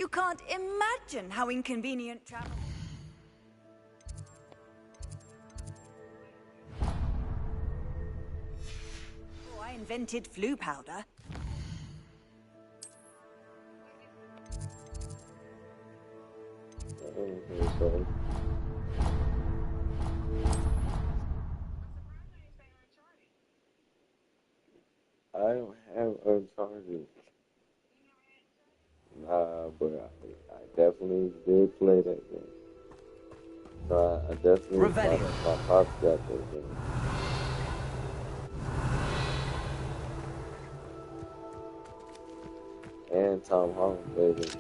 You can't imagine how inconvenient travel... Oh, I invented flu powder. I don't have Uncharted. Nah, but I definitely did play that game. So I definitely thought my pops got that game. And Tom Holland played it.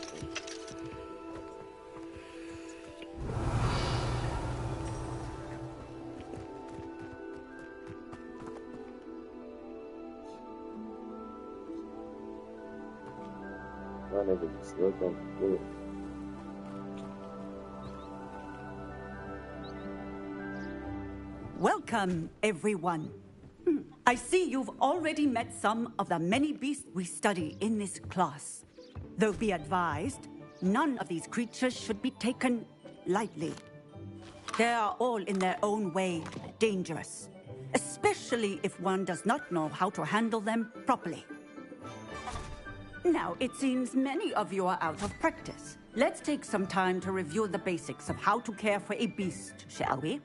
My nigga just looked on the floor. Welcome, everyone. I see you've already met some of the many beasts we study in this class. Though be advised, none of these creatures should be taken lightly. They are all in their own way dangerous, especially if one does not know how to handle them properly. Now, it seems many of you are out of practice. Let's take some time to review the basics of how to care for a beast, shall we?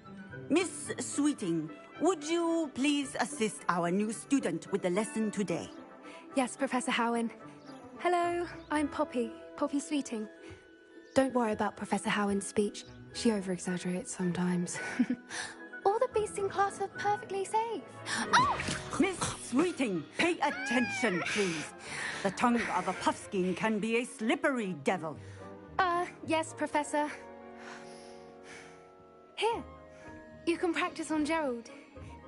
Miss Sweeting, would you please assist our new student with the lesson today? Yes, Professor Howen. Hello, I'm Poppy Sweeting. Don't worry about Professor Howen's speech. She over-exaggerates sometimes. All the beasts in class are perfectly safe. Oh! Miss Sweeting, pay attention, please. The tongue of a puffskein can be a slippery devil. Yes, Professor. Here, you can practice on Gerald.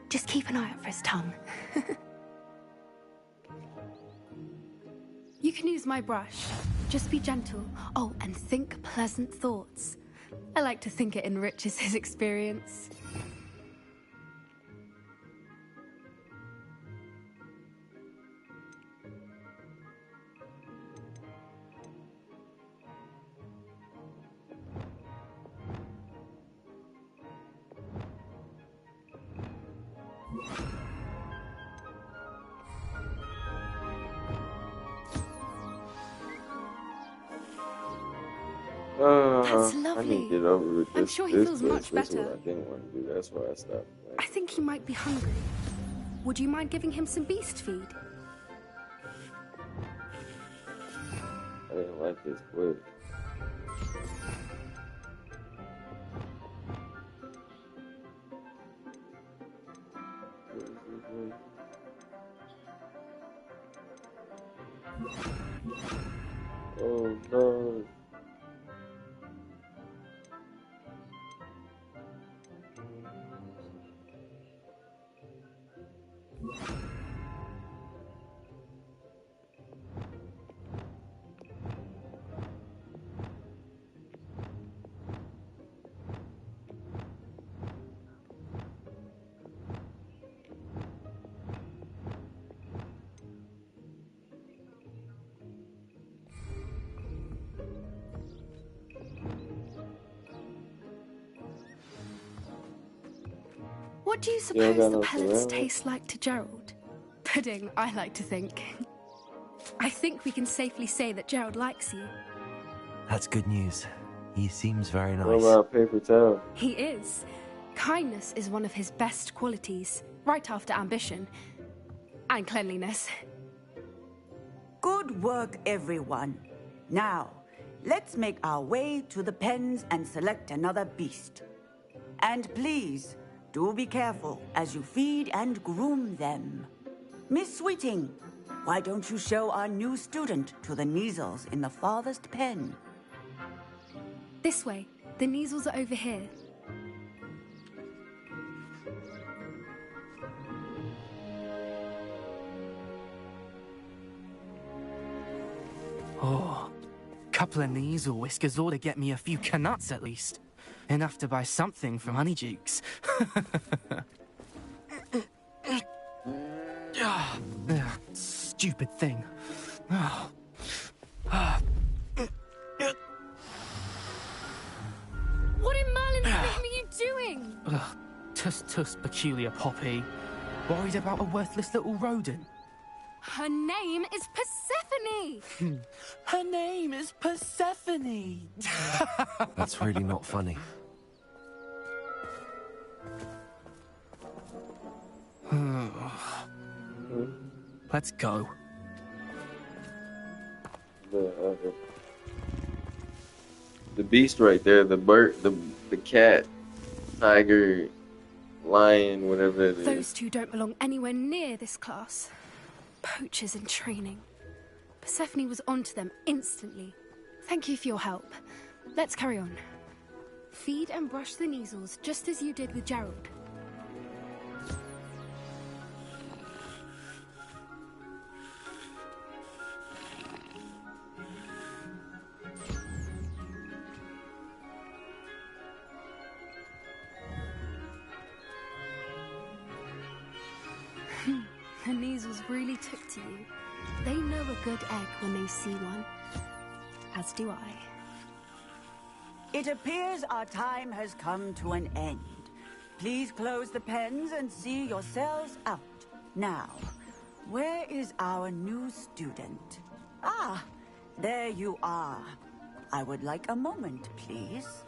Just keep an eye out for his tongue. You can use my brush. Just be gentle. Oh, and think pleasant thoughts. I like to think it enriches his experience. That's lovely. I need to get over with this. I'm sure he feels much better. This is what I didn't want to do. That's why I stopped. I think he might be hungry. Would you mind giving him some beast feed? I didn't like this quiz. Oh no. What do you suppose the pellets taste like to Gerald? Pudding, I like to think. I think we can safely say that Gerald likes you. That's good news. He seems very nice. What about paper towel? He is. Kindness is one of his best qualities, right after ambition. And cleanliness. Good work, everyone. Now, let's make our way to the pens and select another beast. And please, do be careful as you feed and groom them. Miss Sweeting, why don't you show our new student to the Kneazles in the farthest pen? This way. The Kneazles are over here. Oh, couple of Kneazle whiskers ought to get me a few canuts at least. Enough to buy something from Honeydukes. Stupid thing. doing? Ugh, tuss, peculiar Poppy. Worried about a worthless little rodent? Her name is Persephone! Her name is Persephone! That's really not funny. Let's go. The beast right there, the bird, the cat, tiger, lion, whatever it is. Those two don't belong anywhere near this class. Poachers in training. Persephone was onto them instantly. Thank you for your help. Let's carry on. Feed and brush the measles just as you did with Gerald. The measles really took to you. They know a good egg when they see one. As do I. It appears our time has come to an end. Please close the pens and see yourselves out. Now, where is our new student? Ah, there you are. I would like a moment, please.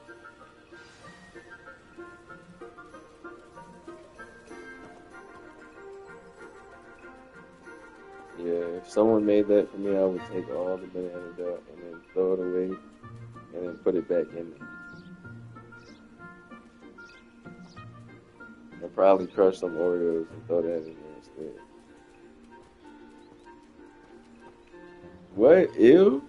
Yeah, if someone made that for me, I would take all the bananas out and then throw it away and then put it back in there. I'd probably crush some Oreos and throw that in there instead. What? Ew?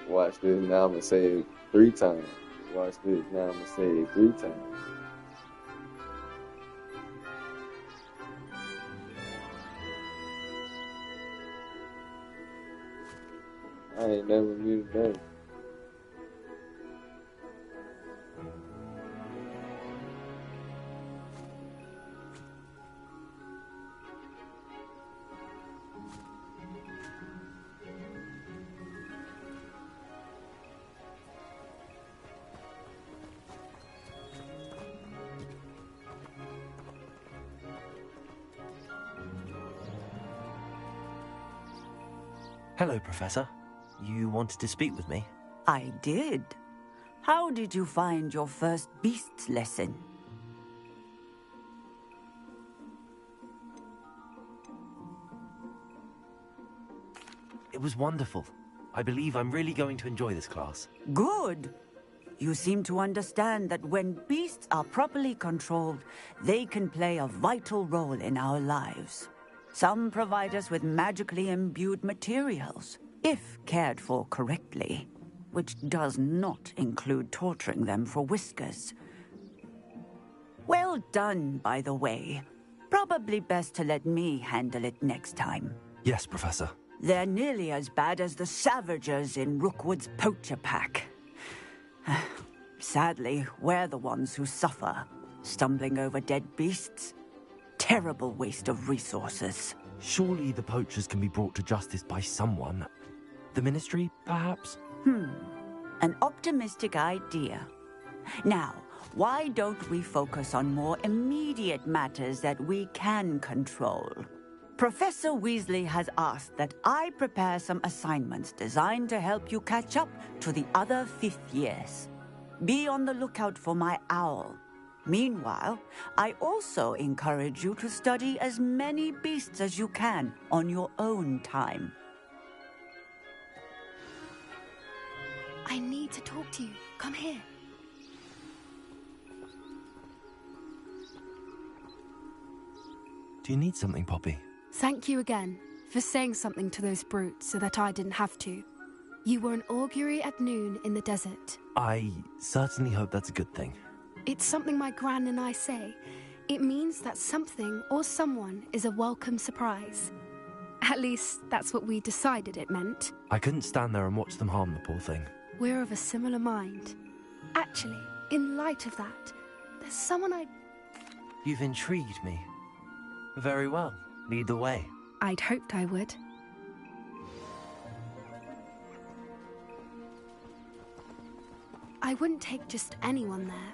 Watch this, now I'm gonna say it 3 times. Watch this, now I'm gonna say it 3 times. I ain't never muted that. Hello, Professor. You wanted to speak with me? I did. How did you find your first beasts lesson? It was wonderful. I believe I'm really going to enjoy this class. Good. You seem to understand that when beasts are properly controlled, they can play a vital role in our lives. Some provide us with magically imbued materials, if cared for correctly, which does not include torturing them for whiskers. Well done, by the way. Probably best to let me handle it next time. Yes, Professor. They're nearly as bad as the Savagers in Rookwood's poacher pack. Sadly, we're the ones who suffer, stumbling over dead beasts. Terrible waste of resources. Surely the poachers can be brought to justice by someone. The Ministry, perhaps? An optimistic idea. Now, why don't we focus on more immediate matters that we can control? Professor Weasley has asked that I prepare some assignments designed to help you catch up to the other 5th years. Be on the lookout for my owl. Meanwhile, I also encourage you to study as many beasts as you can on your own time. I need to talk to you. Come here. Do you need something, Poppy? Thank you again for saying something to those brutes so that I didn't have to. You were an augury at noon in the desert. I certainly hope that's a good thing. It's something my gran and I say. It means that something or someone is a welcome surprise. At least, that's what we decided it meant. I couldn't stand there and watch them harm the poor thing. We're of a similar mind. Actually, in light of that, there's someone You've intrigued me. Very well. Lead the way. I'd hoped I would. I wouldn't take just anyone there.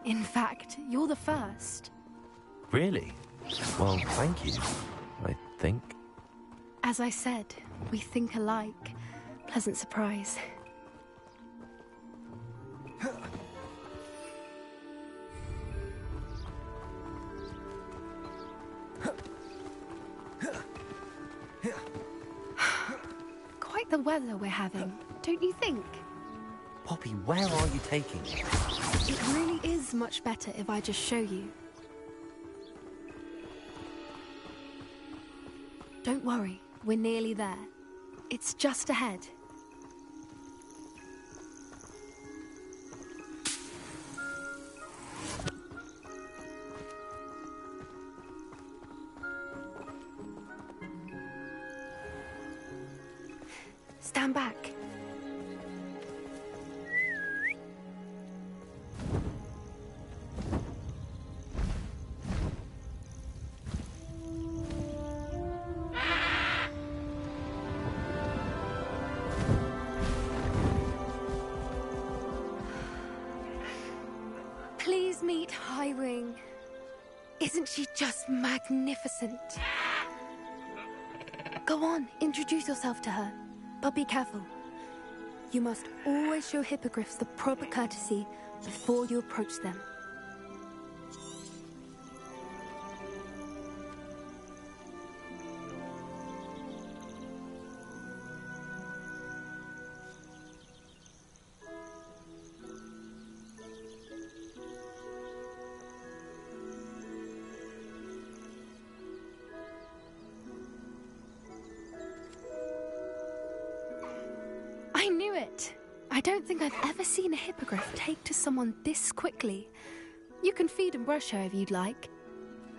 In fact, you're the first. Really? Well, thank you, I think. As I said, we think alike. Pleasant surprise. Quite the weather we're having, don't you think? Poppy, where are you taking me? It really is much better if I just show you. Don't worry, we're nearly there. It's just ahead. Stand back. Please meet Highwing. Isn't she just magnificent? Go on, introduce yourself to her. But be careful. You must always show hippogriffs the proper courtesy before you approach them. I knew it! I don't think I've ever seen a hippogriff take to someone this quickly. You can feed and brush her if you'd like.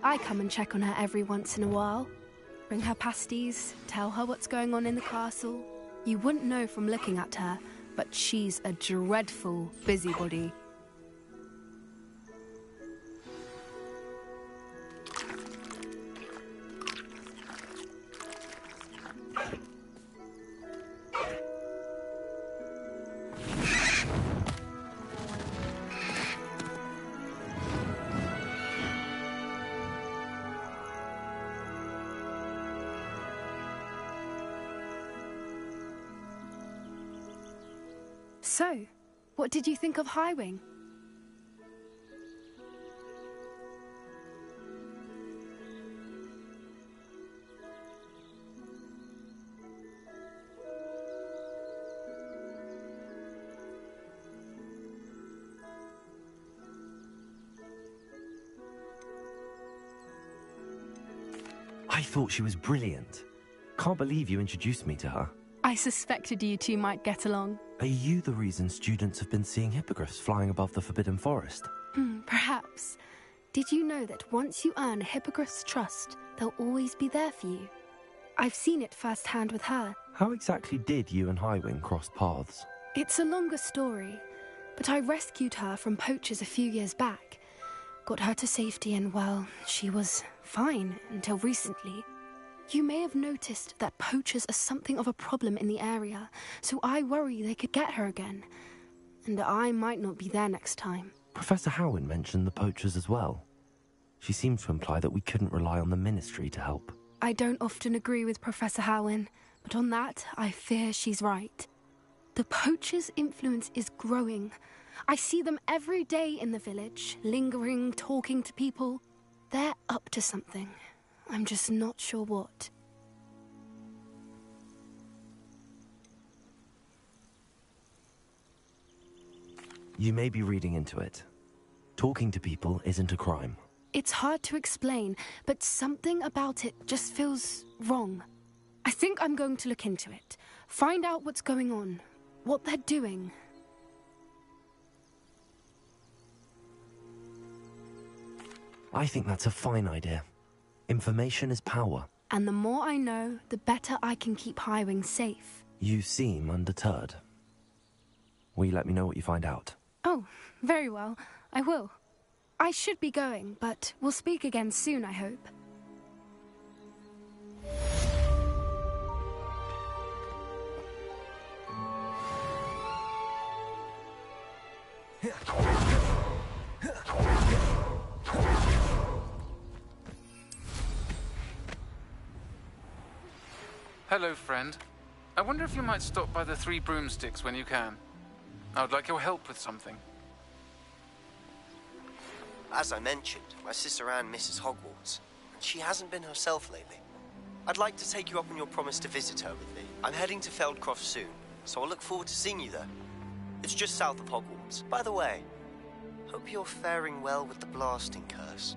I come and check on her every once in a while. Bring her pasties, tell her what's going on in the castle. You wouldn't know from looking at her, but she's a dreadful busybody. So, what did you think of Highwing? I thought she was brilliant. Can't believe you introduced me to her. I suspected you two might get along. Are you the reason students have been seeing hippogriffs flying above the Forbidden Forest? Perhaps. Did you know that once you earn a hippogriff's trust, they'll always be there for you? I've seen it firsthand with her. How exactly did you and Highwing cross paths? It's a longer story, but I rescued her from poachers a few years back. Got her to safety and, well, she was fine until recently. You may have noticed that poachers are something of a problem in the area, so I worry they could get her again. And I might not be there next time. Professor Howin mentioned the poachers as well. She seemed to imply that we couldn't rely on the Ministry to help. I don't often agree with Professor Howin, but on that, I fear she's right. The poachers' influence is growing. I see them every day in the village, lingering, talking to people. They're up to something. I'm just not sure what. You may be reading into it. Talking to people isn't a crime. It's hard to explain, but something about it just feels wrong. I think I'm going to look into it. Find out what's going on, what they're doing. I think that's a fine idea. Information is power. And the more I know, the better I can keep Highwing safe. You seem undeterred. Will you let me know what you find out? Oh, very well. I will. I should be going, but we'll speak again soon, I hope. Hello, friend. I wonder if you might stop by the Three Broomsticks when you can. I would like your help with something. As I mentioned, my sister Anne misses Hogwarts, and she hasn't been herself lately. I'd like to take you up on your promise to visit her with me. I'm heading to Feldcroft soon, so I'll look forward to seeing you there. It's just south of Hogwarts. By the way, hope you're faring well with the blasting curse.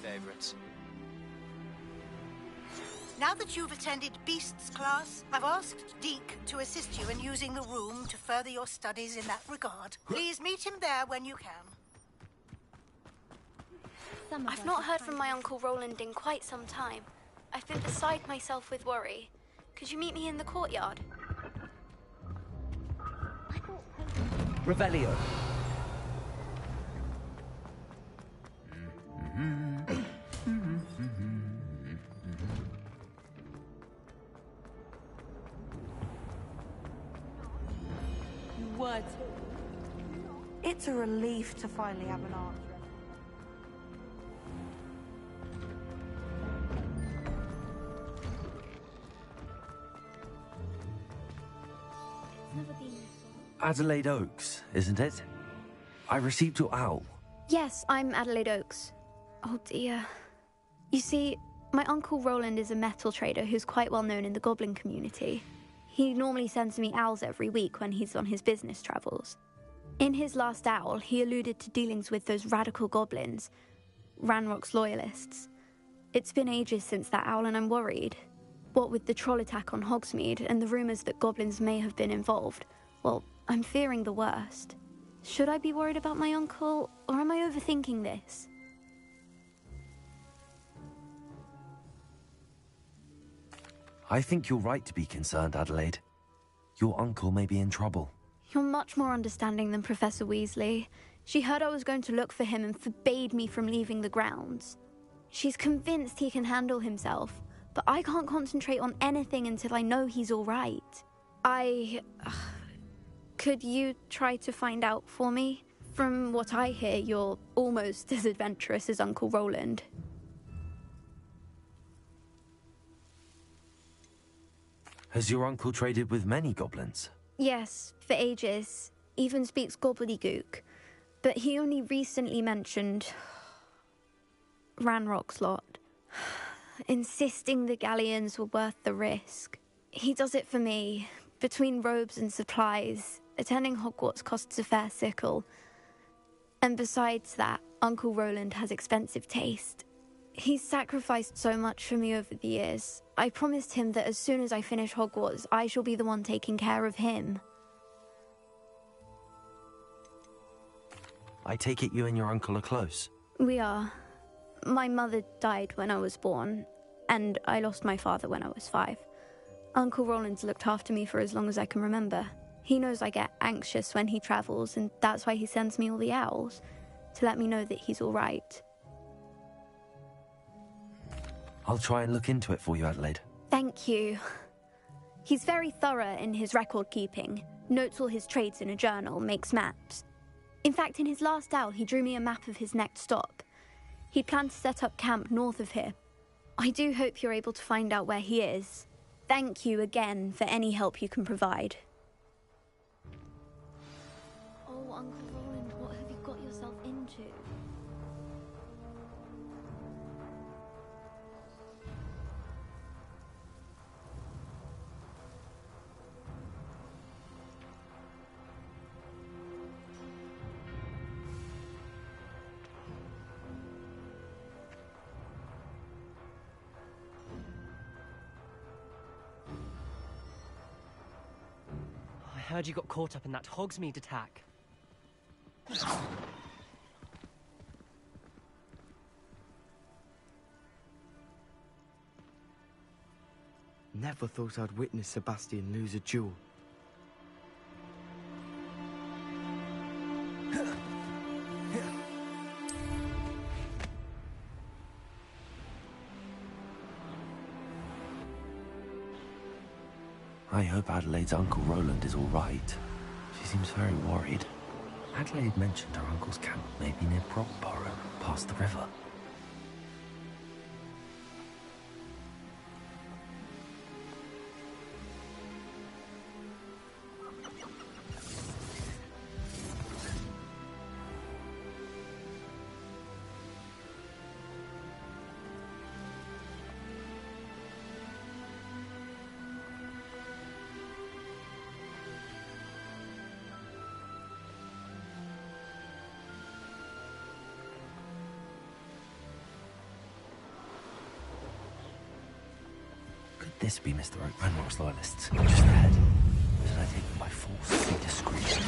Favorites. Now that you've attended Beasts class, I've asked Deke to assist you in using the room to further your studies in that regard. Please meet him there when you can. I've not heard from my Uncle Roland in quite some time. I've been beside myself with worry. Could you meet me in the courtyard? Revelio. What? It's a relief to finally have an answer. Adelaide Oaks, isn't it? I received your owl. Yes, I'm Adelaide Oaks. Oh dear. You see, my Uncle Roland is a metal trader who's quite well known in the goblin community. He normally sends me owls every week when he's on his business travels. In his last owl, he alluded to dealings with those radical goblins, Ranrock's loyalists. It's been ages since that owl and I'm worried. What with the troll attack on Hogsmeade and the rumours that goblins may have been involved, well, I'm fearing the worst. Should I be worried about my uncle, or am I overthinking this? I think you're right to be concerned, Adelaide. Your uncle may be in trouble. You're much more understanding than Professor Weasley. She heard I was going to look for him and forbade me from leaving the grounds. She's convinced he can handle himself, but I can't concentrate on anything until I know he's all right. Could you try to find out for me? From what I hear, you're almost as adventurous as Uncle Roland. Has your uncle traded with many goblins? Yes, for ages. Even speaks gobbledygook. But he only recently mentioned Ranrock's lot, insisting the galleons were worth the risk. He does it for me. Between robes and supplies, attending Hogwarts costs a fair sickle. And besides that, Uncle Roland has expensive taste. He's sacrificed so much for me over the years. I promised him that as soon as I finish Hogwarts, I shall be the one taking care of him. I take it you and your uncle are close? We are. My mother died when I was born, and I lost my father when I was 5. Uncle Roland's looked after me for as long as I can remember. He knows I get anxious when he travels, and that's why he sends me all the owls, to let me know that he's all right. I'll try and look into it for you, Adelaide. Thank you. He's very thorough in his record keeping, notes all his trades in a journal, makes maps. In fact, in his last owl, he drew me a map of his next stop. He planned to set up camp north of here. I do hope you're able to find out where he is. Thank you again for any help you can provide. Oh, Uncle Roland, what have you got yourself into? Heard you got caught up in that Hogsmeade attack. Never thought I'd witness Sebastian lose a duel. I hope Adelaide's Uncle Roland is all right. She seems very worried. Adelaide mentioned her uncle's camp may be near Brogborough, past the river. This be Mr. Oak Ranrock's loyalists, just ahead. Should I take them by force to be discreet?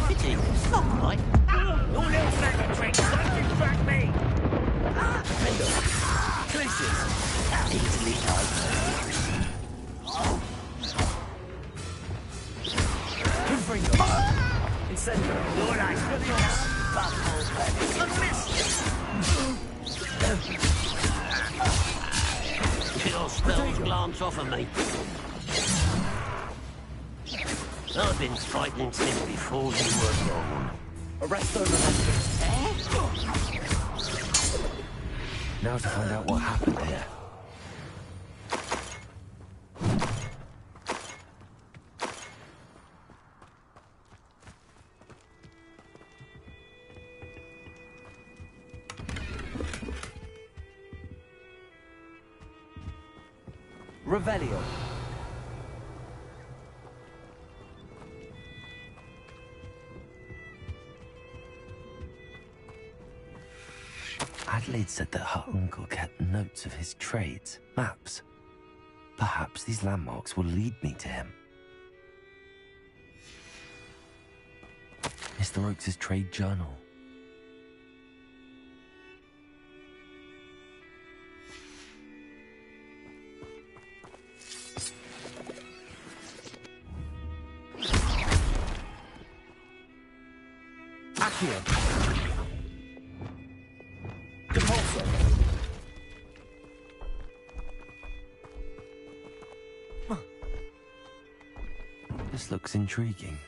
Pity, not right. Your little faggot trick, don't distract me! Fender, places. Easily done. Good for you. Incendio. Your eyes for the house. Your spells glance off of me. I've been fighting since before you were born. Arrest those. Now to find out what happened here. Revelio. Adelaide said that her uncle kept notes of his trades, maps. Perhaps these landmarks will lead me to him. Mr. Oakes' trade journal. This looks intriguing.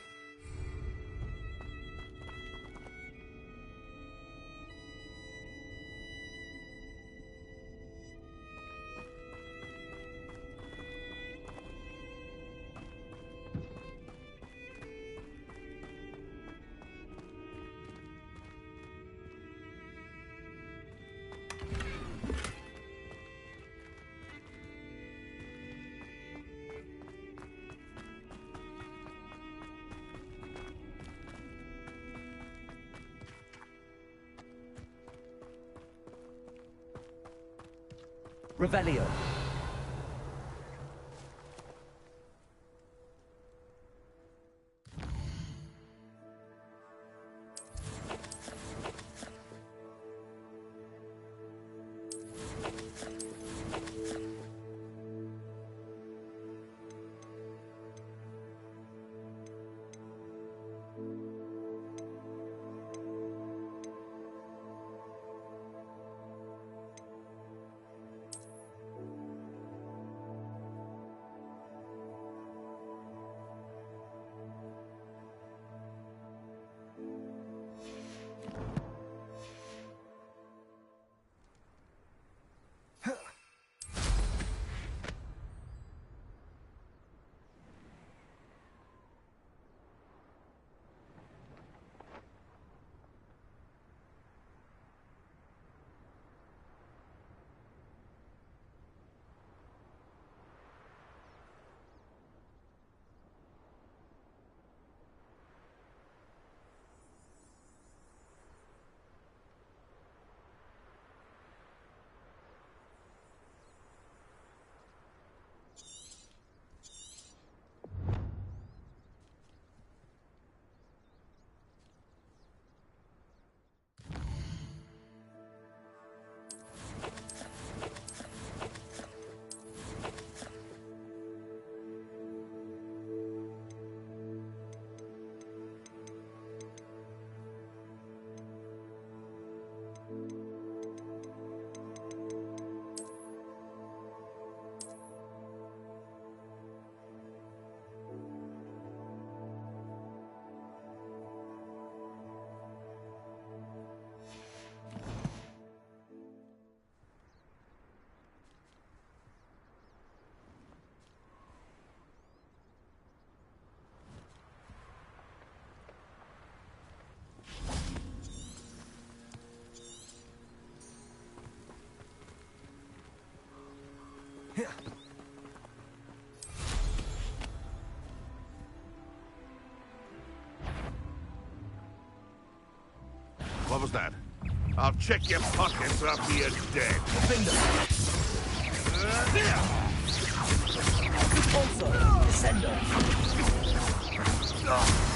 Revelio. that? I'll check your pockets after you're dead. Also, Descender. No.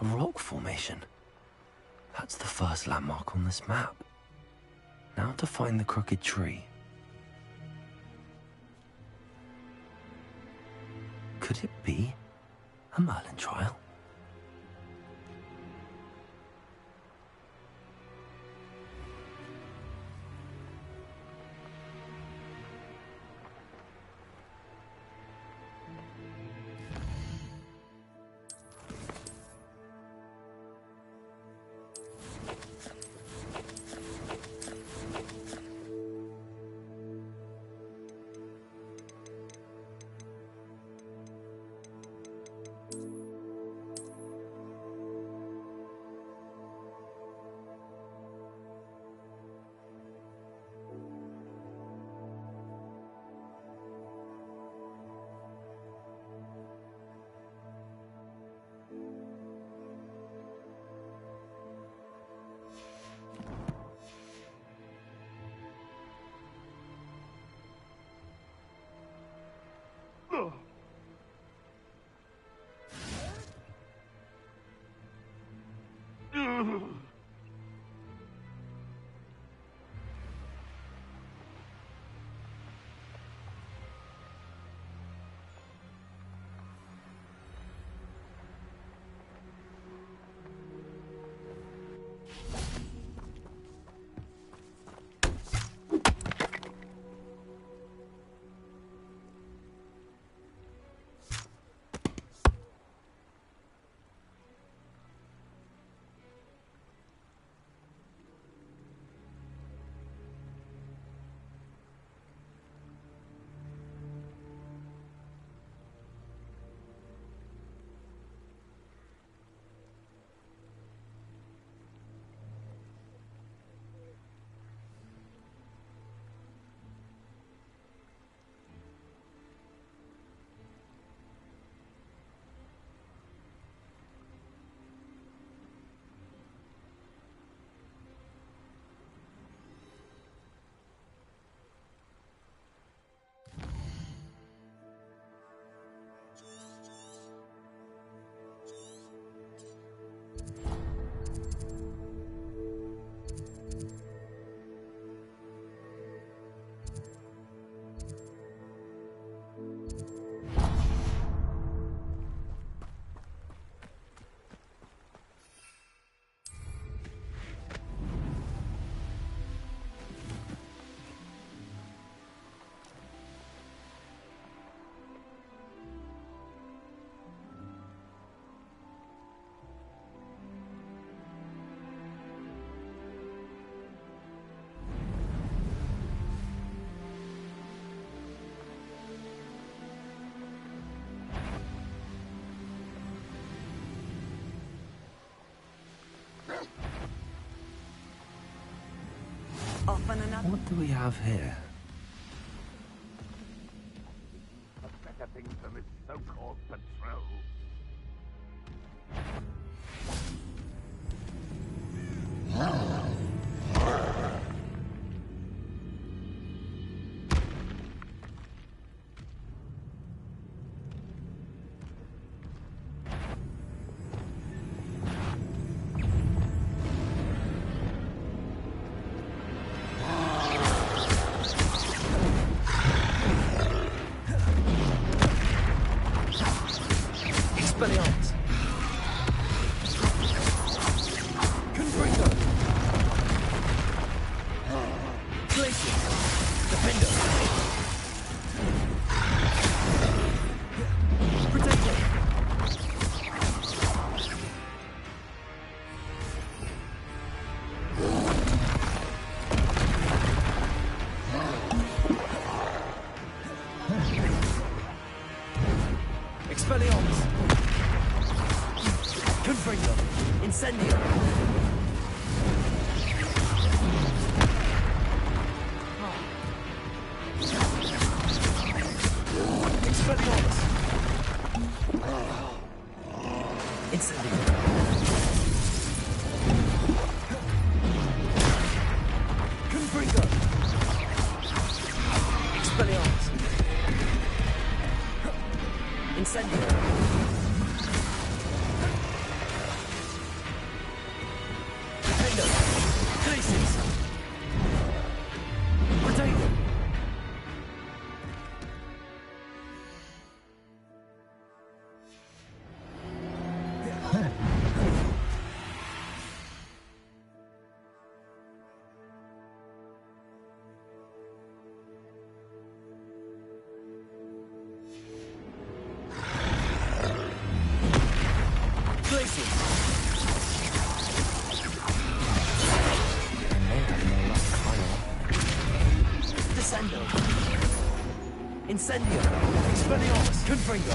A rock formation. That's the first landmark on this map. Now to find the crooked tree. Could it be a Merlin trial? What do we have here? A better thing for this so-called patrol. Expelliarmus. Confringo. Glacius. Defender. Protector. Expelliarmus. Confringo. Incendio. Expelliarmus. Incendio. Confringo. Expelliarmus. Incendio. Defender. Glacius. Potato. Glacius. Descendo. Incendio. Expelliarmus. Confringo.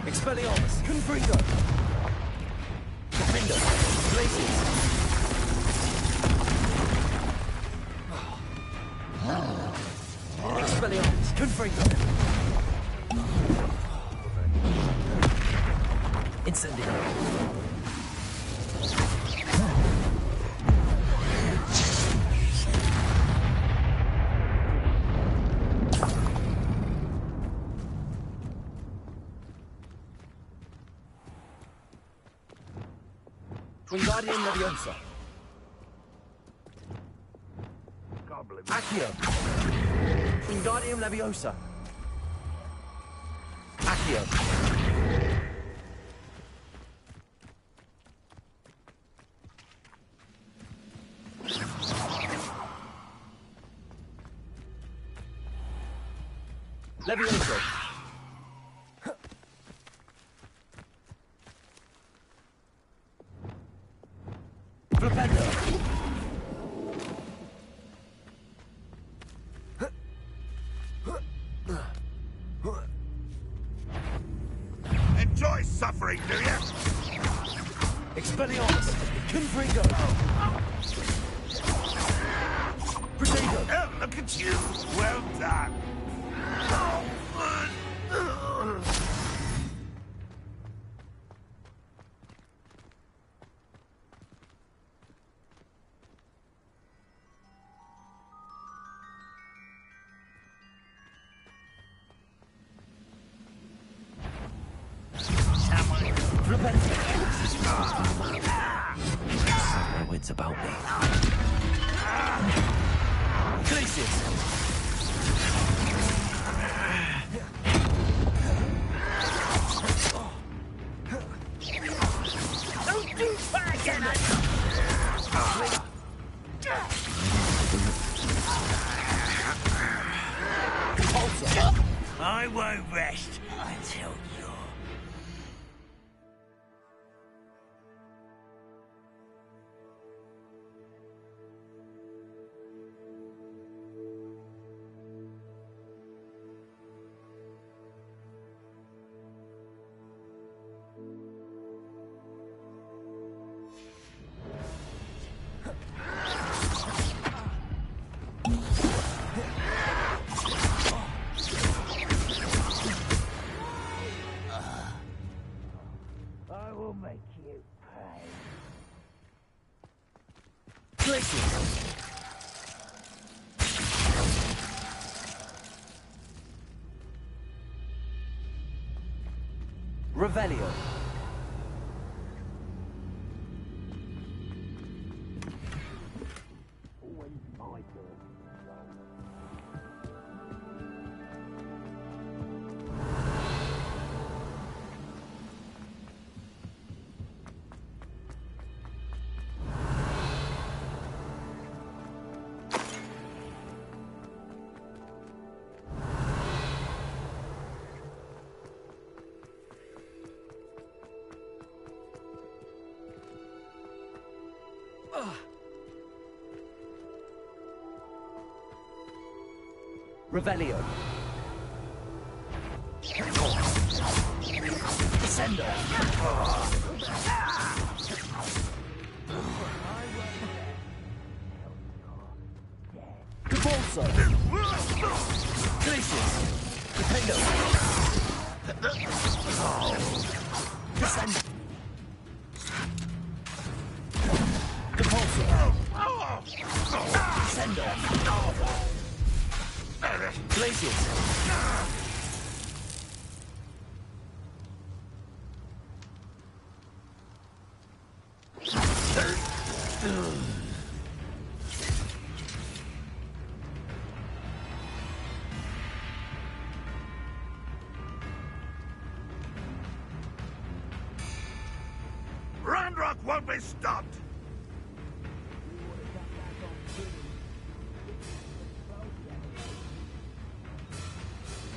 Expelliarmus. Confringo. Defender. Glacius. Expelliarmus. Confringo. Incendio. Wingardium Leviosa. Accio. Wingardium Leviosa. Accio. Leviosa. Flipendo. Enjoy suffering, do you? Expelliarmus. Confringo. Protego. Oh, look at you. Well done. My wits about me. Glacius. Don't do that again! I won't rest until you're... Revelio. Revelio. Descendo. Capulso. Glacius. Dependo. Descendo. Capulso. Descendo. Glacius. Roundrock won't be stopped!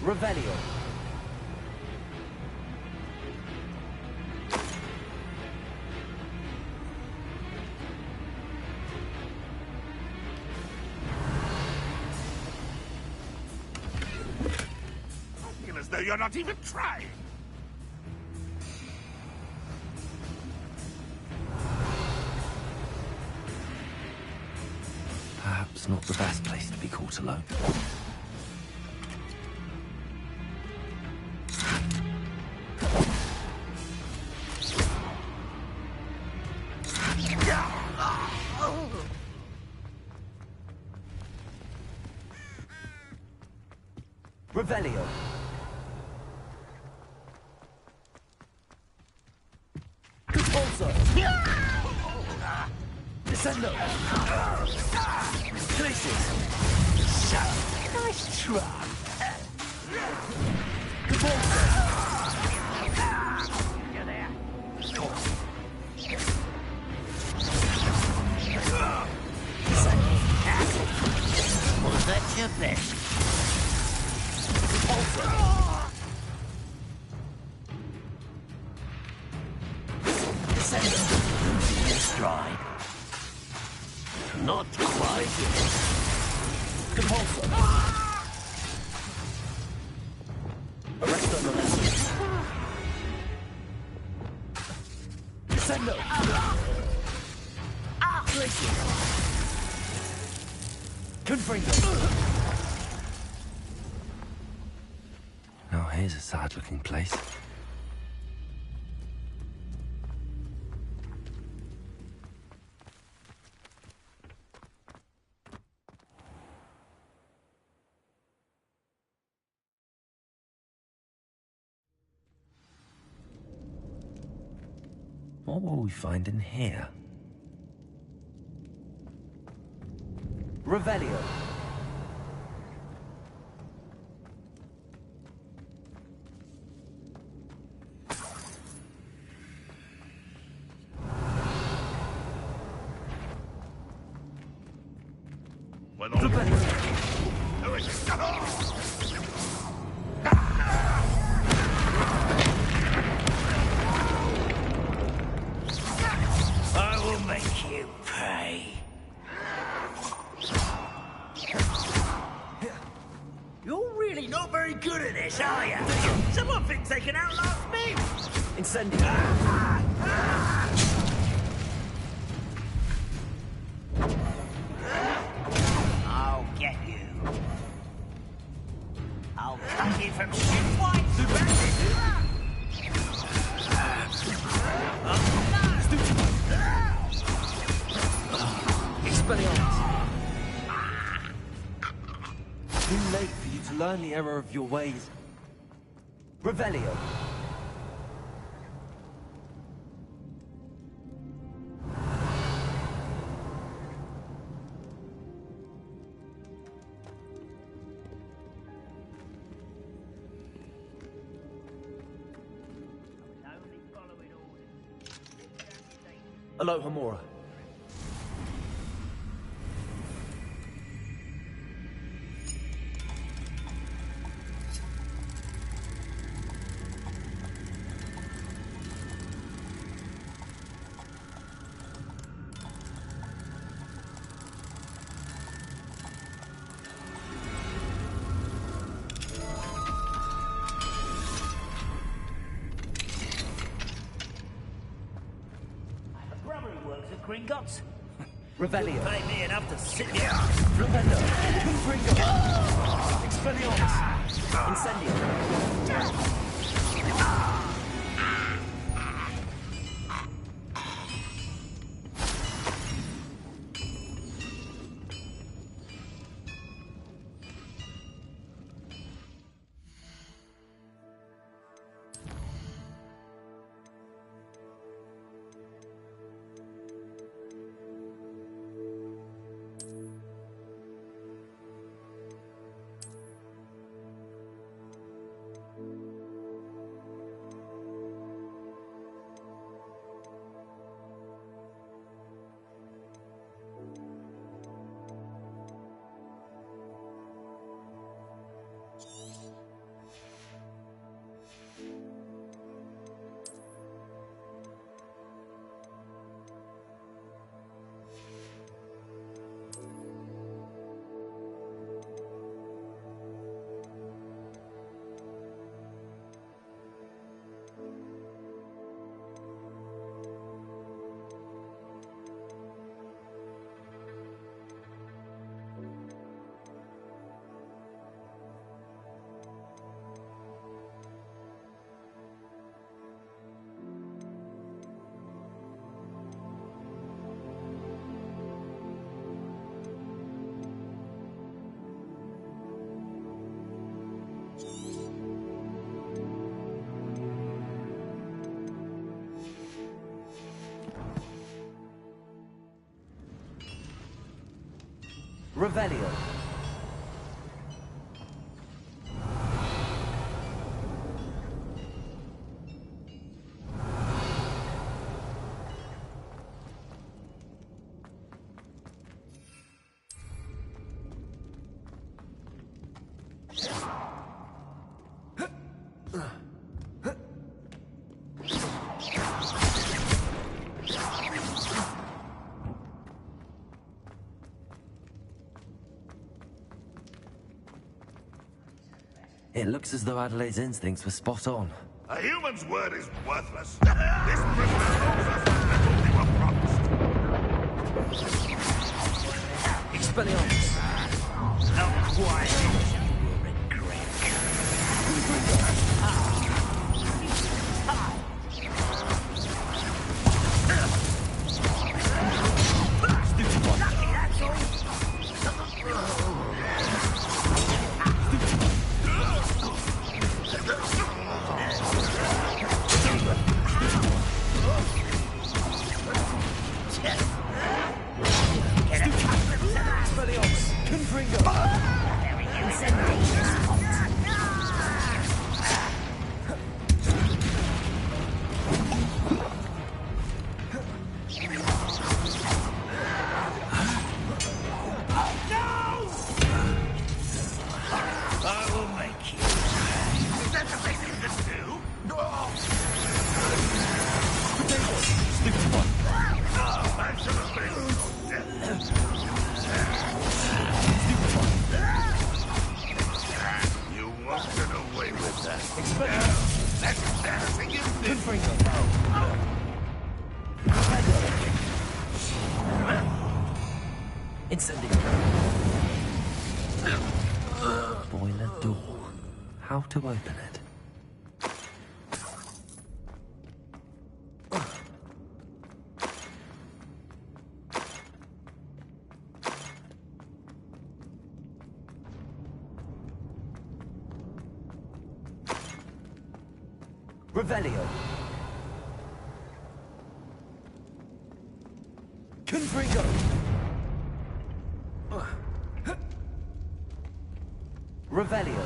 Revelio. Feel as though you're not even trying! Perhaps not the best place to be caught alone. Revelio. Capulso. Descendo. Glacius. Nice try. Capulso. You're there. Was that your best? Descendo. Stride. Not quite. Capulso. Arresto Molestus. Descendo. Glacius. Confringo. Now here's a sad-looking place. What will we find in here? Revelio. When all I will make you pay. You're really not very good at this, are you? Someone thinks they can outlast me. Incendio. I'll get you. I'll cut you from shit white to Expelliarmus. Too late for you to learn the error of your ways. Revelio. Aloha Mora. Brother who works at Gringotts. Revelio. Pay me enough to sit here. Ravendo. Confringo. Expelliarmus. Incendio. Revelio. It looks as though Adelaide's instincts were spot on. A human's word is worthless. This prisoner owes us what we were promised. Expelliarmus. Not quite. Boiler door. How to open it? Revelio. Confringo. Revelio.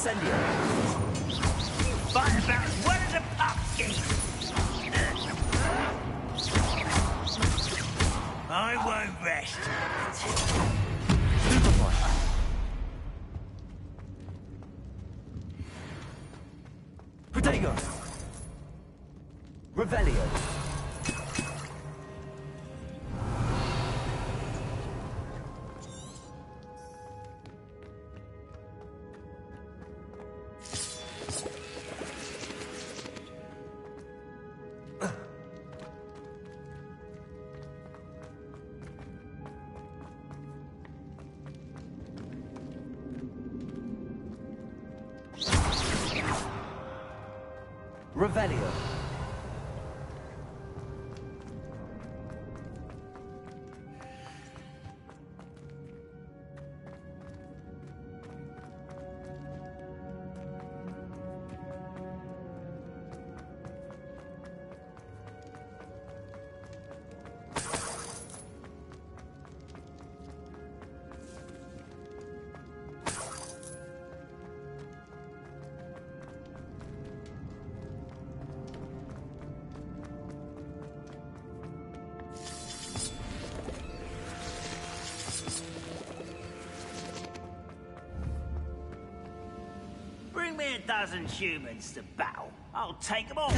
Incendio. Fight about as well as a pumpkin. I won't rest. Superfire. Protego. Revelio. Revelio. Bring me a dozen humans to battle. I'll take them all.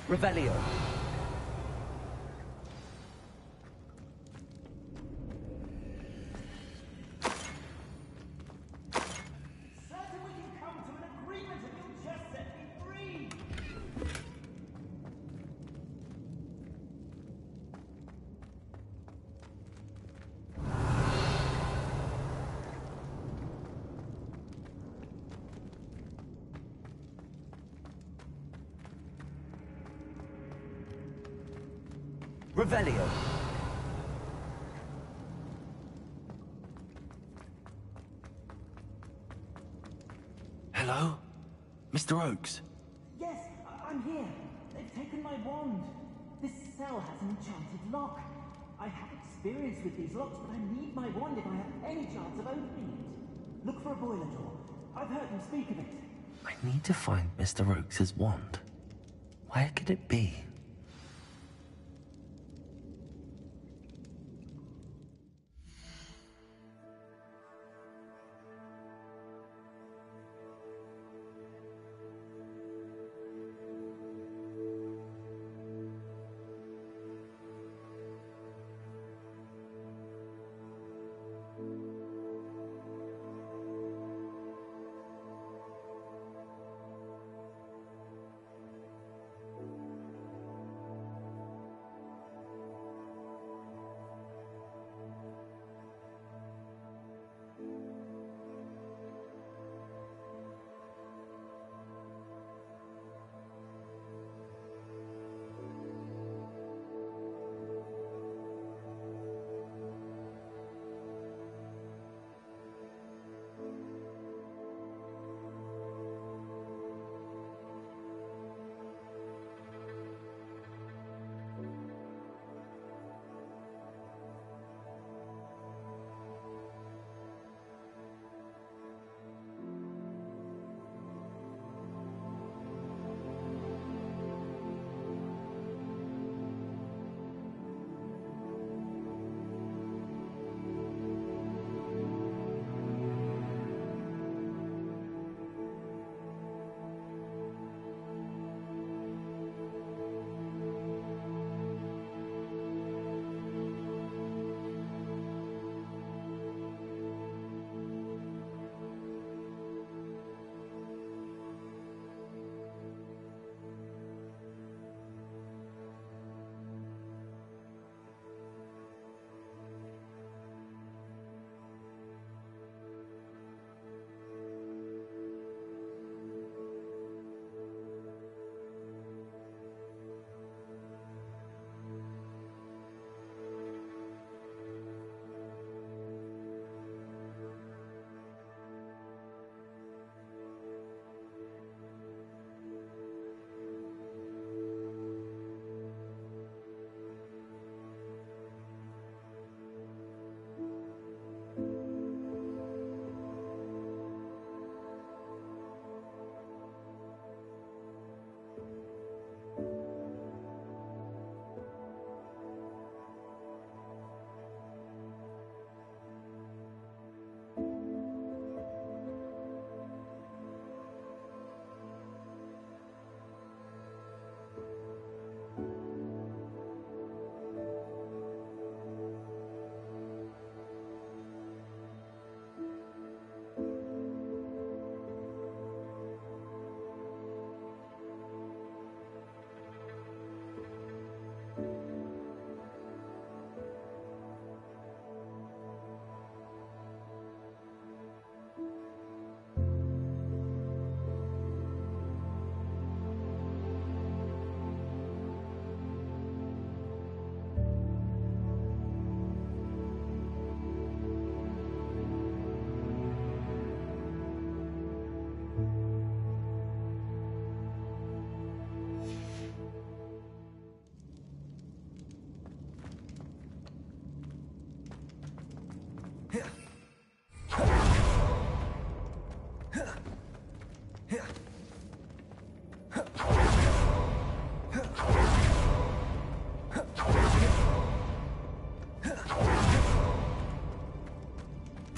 Revelio. Revelio. Hello? Mr. Oakes? Yes, I'm here. They've taken my wand. This cell has an enchanted lock. I have experience with these locks, but I need my wand if I have any chance of opening it. Look for a boiler door. I've heard them speak of it. I need to find Mr. Oakes' wand. Where could it be?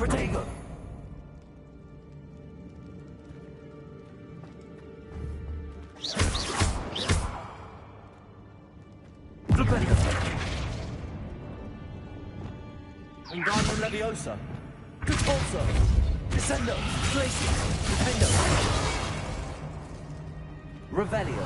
Protego! Flipendo! Ingano Leviosa! Contorso! Descendo! Glacius! Flipendo! Revelio!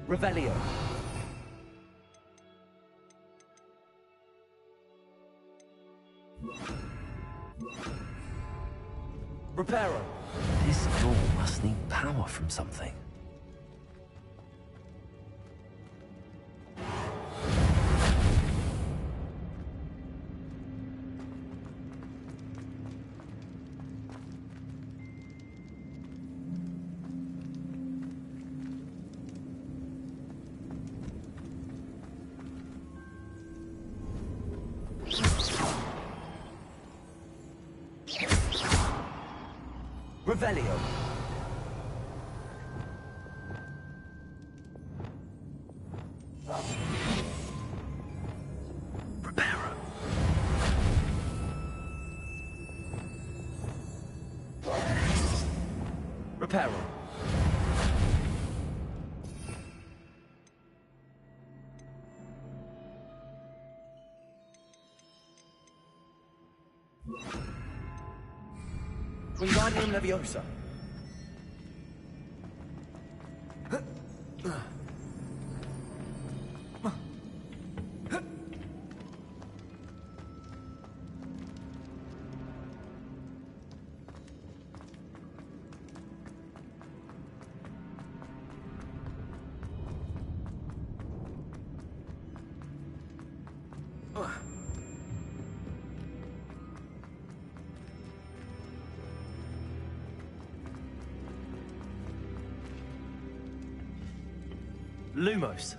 Revelio. Reparo. This door must need power from something. Revelio. Reparo. Reparo. Wingardium Leviosa. Lumos.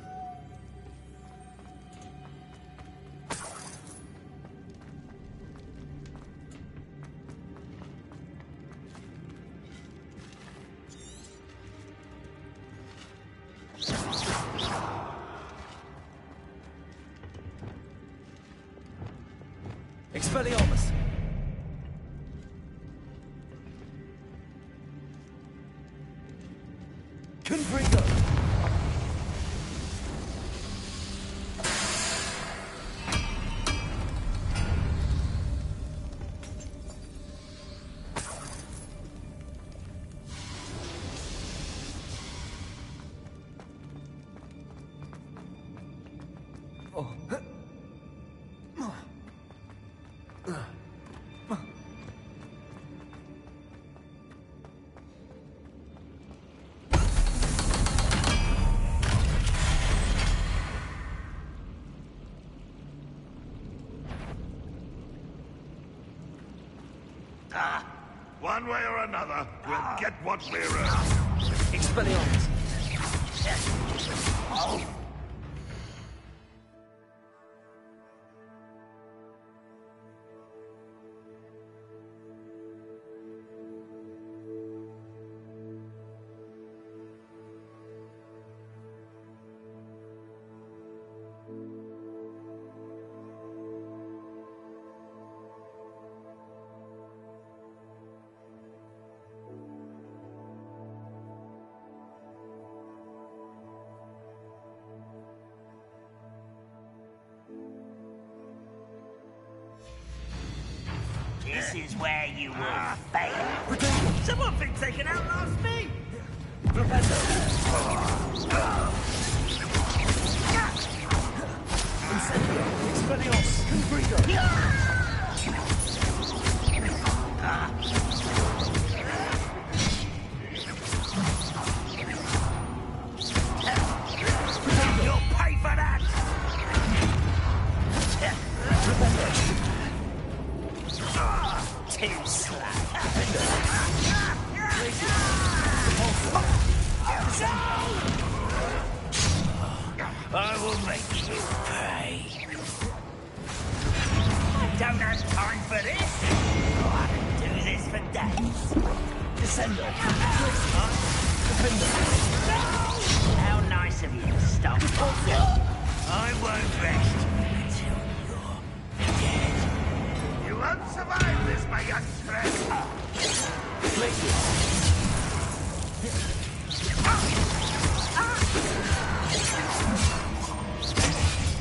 Expelliarmus. Confringo. One way or another, we'll get what we're earned. Expelliarmus. This is where you will fail. Someone thinks they can outlast me! Incendio. Expelliarmus. Confringo. You'll pay for that! Too slow. I will make you pay. I don't have time for this. Defender. Defender. How nice of you to stop. I won't rest until you're dead. You won't survive this, my young friend.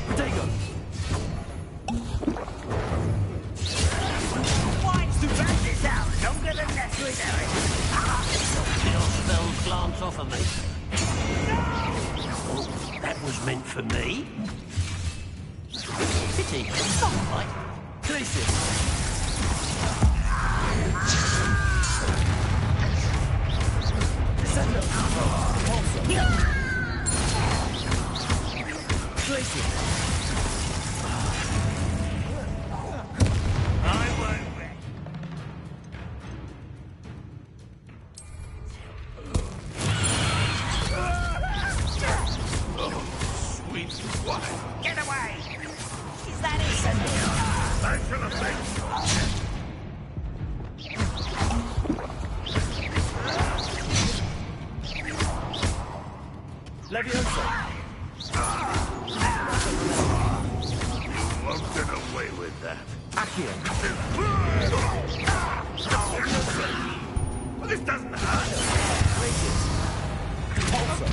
Potato. Why'd you back this out longer than necessary? Your spells glance off of me. Oh, that was meant for me. Pity. Not right. Glacius. Descender. Repulsor. Glacius. I won't rest. Sweet wine. Get away! Is that it? Thanks for the thing. Leviosa. You won't get away with that. Accio. This doesn't hurt. Glacius. Repulsor.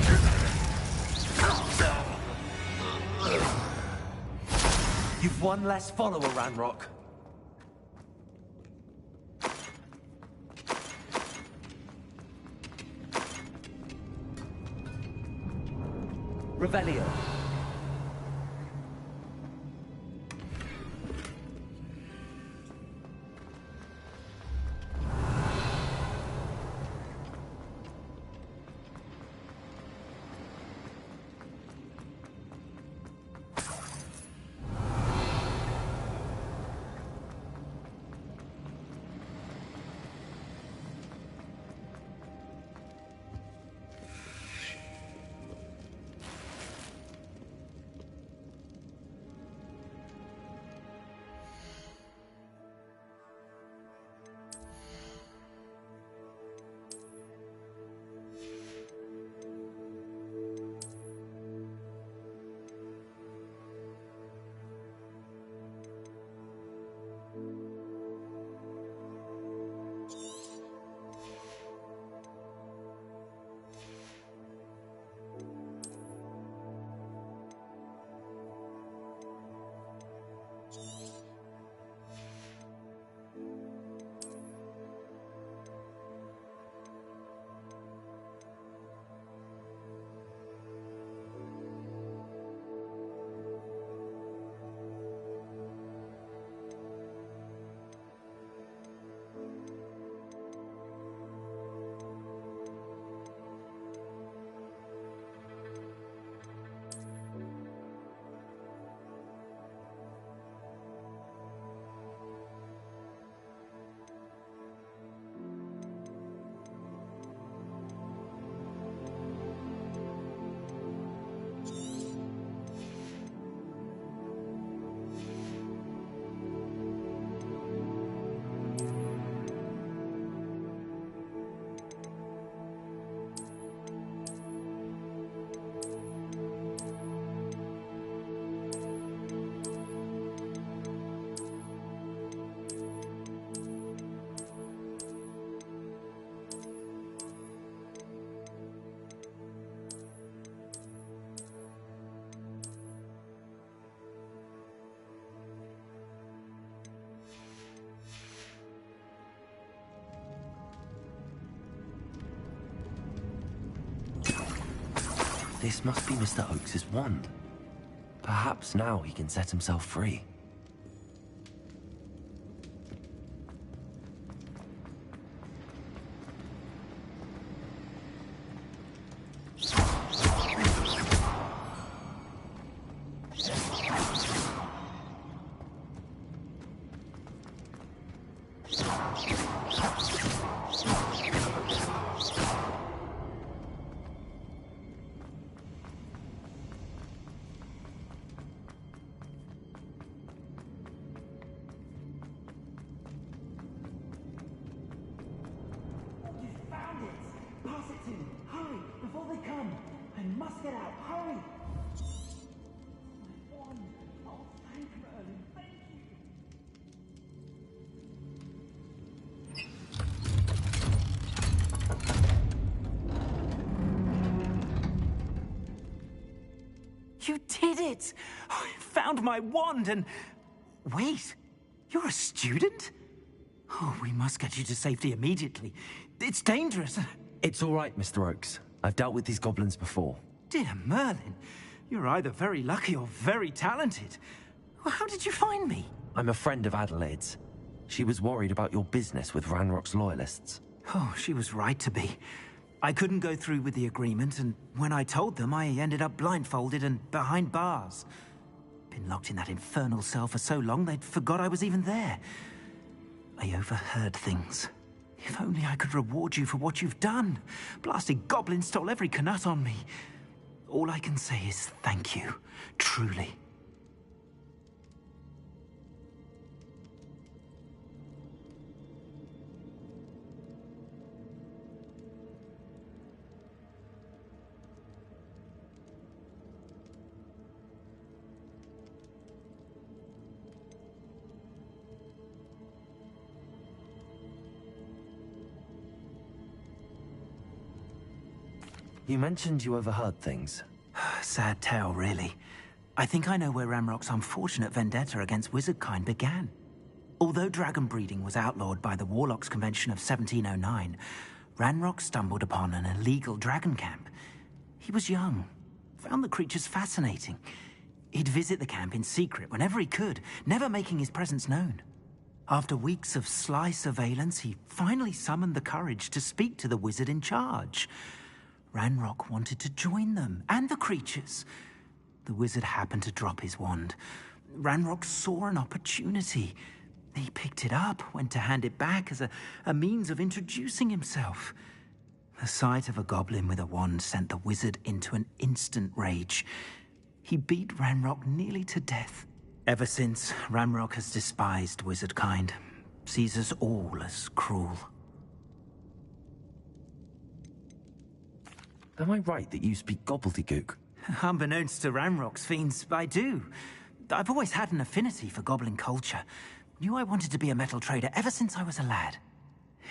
You've one less follower, Ranrock. Revelio. This must be Mr. Oakes's wand. Perhaps now he can set himself free. before they come. I must get out. Hurry! My wand. Oh, thank Merlin. Thank you. You did it! I found my wand and... Wait, you're a student? Oh, we must get you to safety immediately. It's dangerous. It's all right, Mr. Oakes. I've dealt with these goblins before. Dear Merlin, you're either very lucky or very talented. Well, how did you find me? I'm a friend of Adelaide's. She was worried about your business with Ranrock's loyalists. Oh, she was right to be. I couldn't go through with the agreement, and when I told them, I ended up blindfolded and behind bars. Been locked in that infernal cell for so long, they'd forgot I was even there. I overheard things. If only I could reward you for what you've done. Blasted goblin stole every Knut on me. All I can say is thank you, truly. You mentioned you overheard things. Sad tale, really. I think I know where Ranrock's unfortunate vendetta against wizardkind began. Although dragon breeding was outlawed by the Warlocks Convention of 1709, Ranrock stumbled upon an illegal dragon camp. He was young, found the creatures fascinating. He'd visit the camp in secret whenever he could, never making his presence known. After weeks of sly surveillance, he finally summoned the courage to speak to the wizard in charge. Ranrock wanted to join them, and the creatures. The wizard happened to drop his wand. Ranrock saw an opportunity. He picked it up, went to hand it back as a means of introducing himself. The sight of a goblin with a wand sent the wizard into an instant rage. He beat Ranrock nearly to death. Ever since, Ranrock has despised wizardkind, sees us all as cruel. Am I right that you speak gobbledygook? Unbeknownst to Ranrock's fiends, I do. I've always had an affinity for goblin culture. Knew I wanted to be a metal trader ever since I was a lad.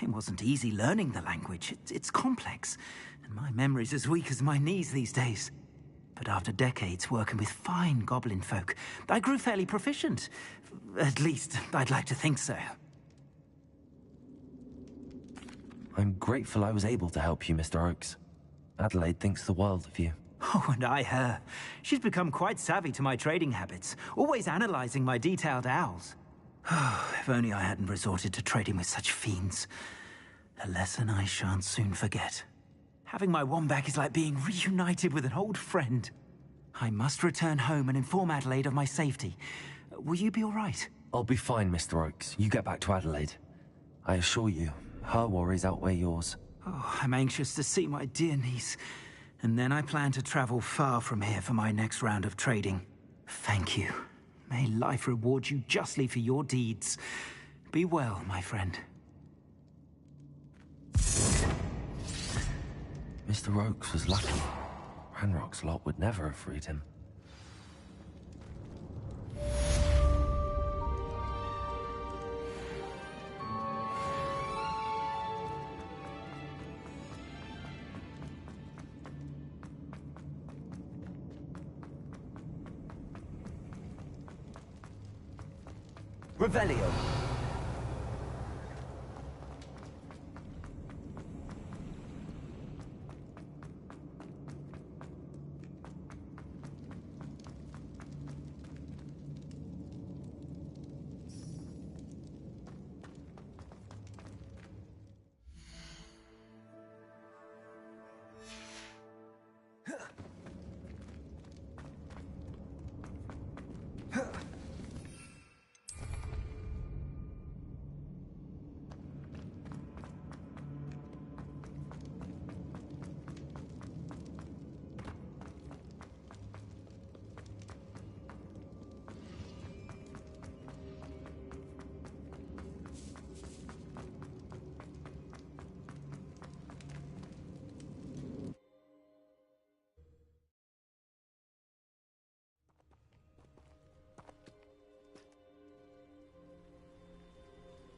It wasn't easy learning the language. It's complex, and my memory's as weak as my knees these days. But after decades working with fine goblin folk, I grew fairly proficient. At least, I'd like to think so. I'm grateful I was able to help you, Mr. Oakes. Adelaide thinks the world of you. Oh, and I her. She's become quite savvy to my trading habits, always analyzing my detailed owls. Oh, if only I hadn't resorted to trading with such fiends. A lesson I shan't soon forget. Having my wand back is like being reunited with an old friend. I must return home and inform Adelaide of my safety. Will you be all right? I'll be fine, Mr. Oakes. You get back to Adelaide. I assure you, her worries outweigh yours. Oh, I'm anxious to see my dear niece. And then I plan to travel far from here for my next round of trading. Thank you. May life reward you justly for your deeds. Be well, my friend. Mr. Oakes was lucky. Ranrock's lot would never have freed him. Revelio.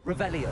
Revelio.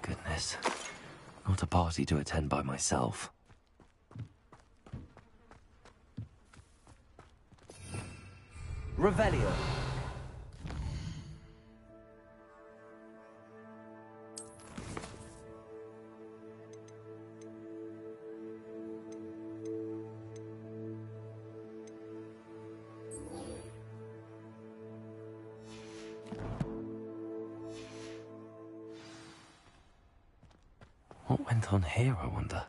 Goodness. Not a party to attend by myself. Revelio. What went on here, I wonder?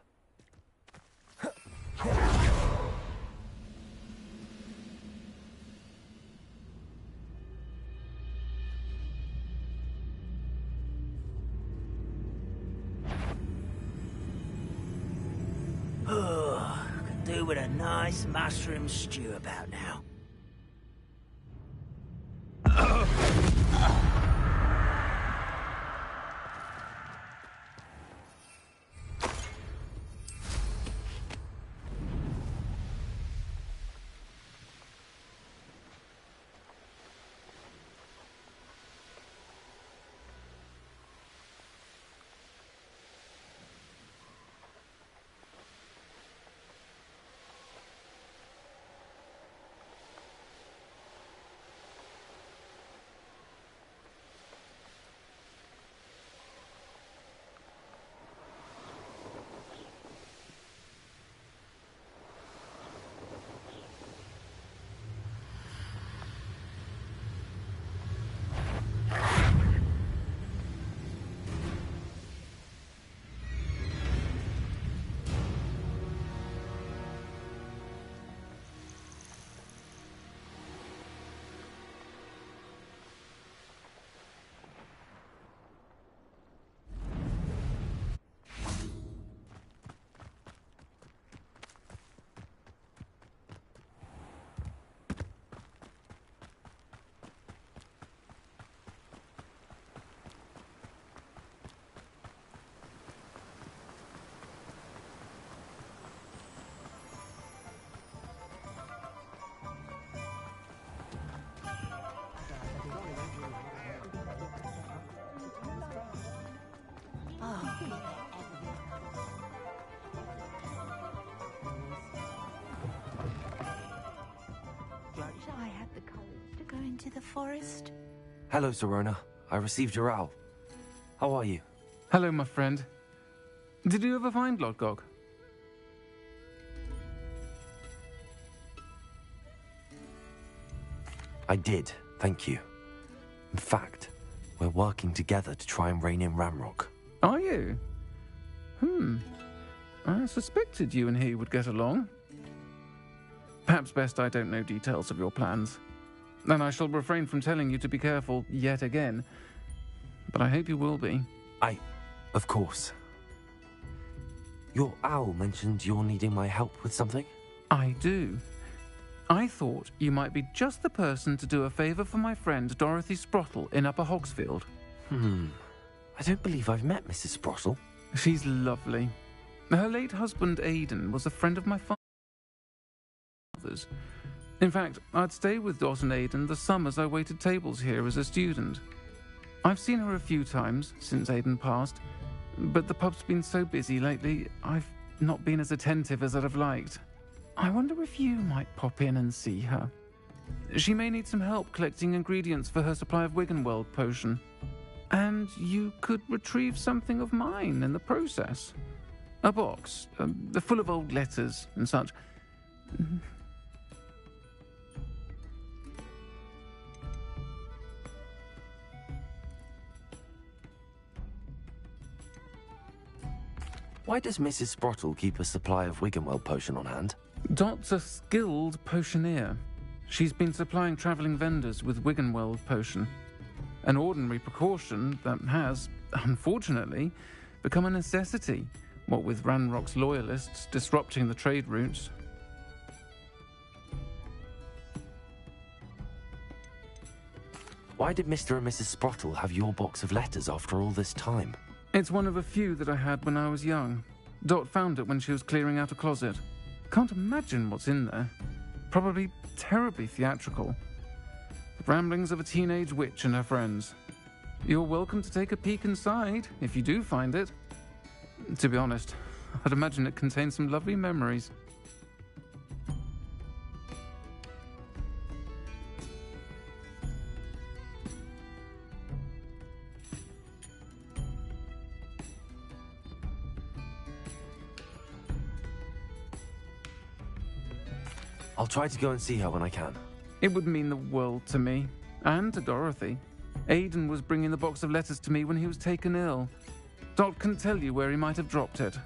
Oh, could do with a nice mushroom stew about now. I had the courage to go into the forest. Hello, Sirona. I received your owl. How are you? Hello, my friend. Did you ever find Lodgok? I did, thank you. In fact, we're working together to try and rein in Ramrock. Are you? I suspected you and he would get along. Perhaps best I don't know details of your plans. And I shall refrain from telling you to be careful yet again. But I hope you will be. Of course. Your owl mentioned you're needing my help with something? I do. I thought you might be just the person to do a favour for my friend Dorothy Sprottle in Upper Hogsfield. I don't believe I've met Mrs. Sprottle. She's lovely. Her late husband Aidan was a friend of my father's. In fact, I'd stay with Dot and Aidan the summers I waited tables here as a student. I've seen her a few times since Aidan passed, but the pub's been so busy lately, I've not been as attentive as I'd have liked. I wonder if you might pop in and see her. She may need some help collecting ingredients for her supply of Wiggenweld potion. And you could retrieve something of mine in the process. A box, full of old letters and such. Why does Mrs. Sprottle keep a supply of Wiggenweld potion on hand? Dot's a skilled potioneer. She's been supplying travelling vendors with Wiggenweld potion. An ordinary precaution that has, unfortunately, become a necessity, what with Ranrock's loyalists disrupting the trade routes. Why did Mr. and Mrs. Sprottle have your box of letters after all this time? It's one of a few that I had when I was young. Dot found it when she was clearing out a closet. Can't imagine what's in there. Probably terribly theatrical. The ramblings of a teenage witch and her friends. You're welcome to take a peek inside, if you do find it. To be honest, I'd imagine it contains some lovely memories. I'll try to go and see her when I can. It would mean the world to me, and to Dorothy. Aiden was bringing the box of letters to me when he was taken ill. Dot can tell you where he might have dropped it.